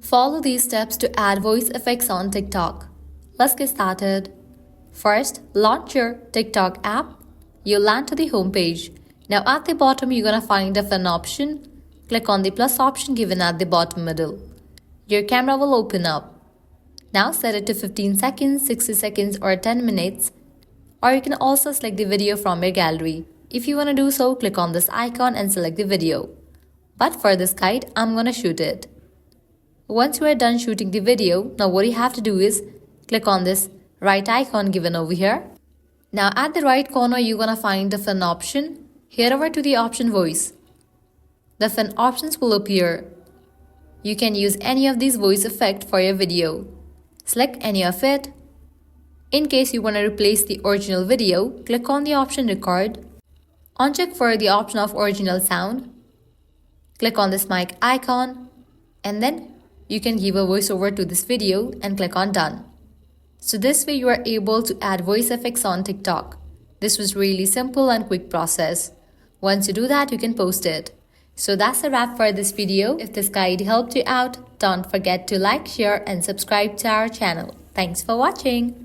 Follow these steps to add voice effects on TikTok. Let's get started. First, launch your TikTok app. You'll land to the home page. Now at the bottom, you're gonna find a fun option. Click on the plus option given at the bottom middle. Your camera will open up. Now set it to 15 seconds, 60 seconds or 10 minutes. Or you can also select the video from your gallery. If you want to do so, click on this icon and select the video. But for this guide, I'm gonna shoot it. Once you are done shooting the video, now what you have to do is click on this right icon given over here. Now at the right corner, you're gonna find the fun option. Head over to the option voice. The fun options will appear. You can use any of these voice effects for your video. Select any of it. In case you want to replace the original video, click on the option record. Uncheck for the option of original sound. Click on this mic icon and then you can give a voiceover to this video and click on done. So this way you are able to add voice effects on TikTok. This was really simple and quick process. Once you do that, you can post it. So that's a wrap for this video. If this guide helped you out, don't forget to like, share and subscribe to our channel. Thanks for watching.